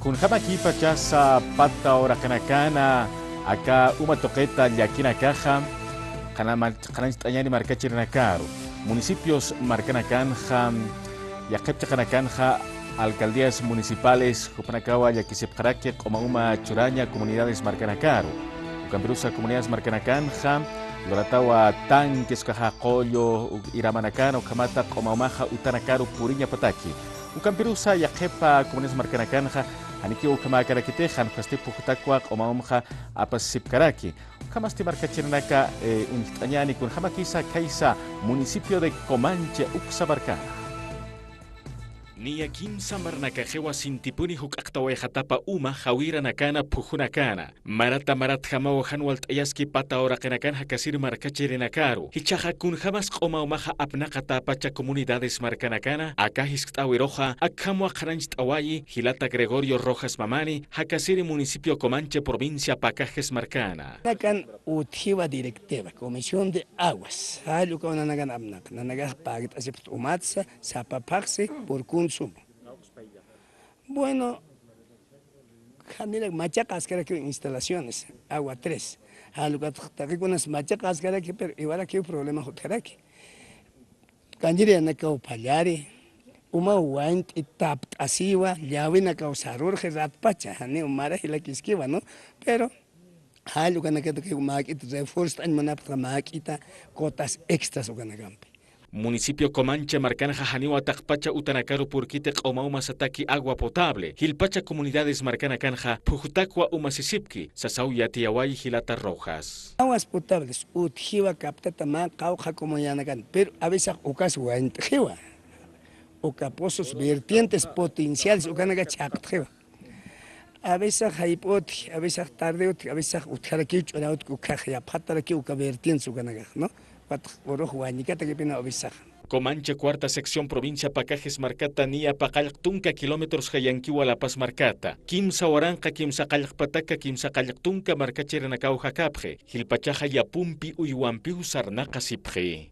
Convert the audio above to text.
Kun hamakipa chasa pata ora kanakana acá uma toqueta yakina caja kanani marcachirinakaru municipios marcanacanja yakepcha kanakanja alcaldías municipales Jupanakawa yakisipjarake uma churaña comunidades marcanakaru ukampirusa comunidades marcanakanja Loratawa tanques kaha kollo iramanakano kamata komaumaja utanakaru puriña pataki ukampirusa yakepa comunidades marcanakanja Aniki ukamakaraki hankaste pukutakwa omaumha apasipkaraki. Kamasti markachirnaka unitanyani kun hamakisa kaisa municipio de Comanche Uxabarcana. Nia kimsa marnakajewa sintipuni huk aktawe hatapa uma hawira nakana pujunakana. Marata marat hamao hanwalt ayaski pata ora kenakan hakasir markachirinakaru. Hichaja kun hamas koma umaha apnakata pacha comunidades marcanakana. Akahis awiroja akhamwa kharancht awayi Hilata Gregorio Rojas Mamani hakasir municipio Comanche provincia Pacajes Marcana. Nakan uthiva directiva Comisión de Aguas. Halu kona nagan amnak. Nanaga pagit asipt umatsa sapapaxe por consumo. Bueno, machacas que aquí instalaciones, agua 3. Algo que unas machacas que aquí, pero igual aquí hay problema aquí. Candiria na kao pallari, uma wint itap asiwa, llawina kao sarur gerat pacha, hani umara hila kiskiwa, ¿no? Pero algo que na que maquita refuerza en manapra maquita cotas extras o ganagampe. Municipio Comanche Marcanja Janiwa Takpacha Utanakaru Purquite Omauma Sataki agua potable. Hilpacha comunidades Marcana Canja Pujutakwa Umasisipki Sasauya Tiawai Hilata Rojas. Aguas potables utjiwa captata cauja como yanagan, pero a veces ocas huantjiwa. Oca pozos vertientes potenciales ocanaga chactjiwa. A veces haipoti, a veces tarde, a veces utjarakichu la utkajya pataraki uca vertientes ocanaga, ¿no? Comanche cuarta sección provincia Pacajes Marcata nia Pacaltunca kilómetros Hayankiwa La Paz Marcata. Kimsa Oranca Kimsa Calpataka Kimsa Caltunca Marcacherenacau Jacapje. Hilpachaja Yapumpi Uyuampi Usarnaca Sipje.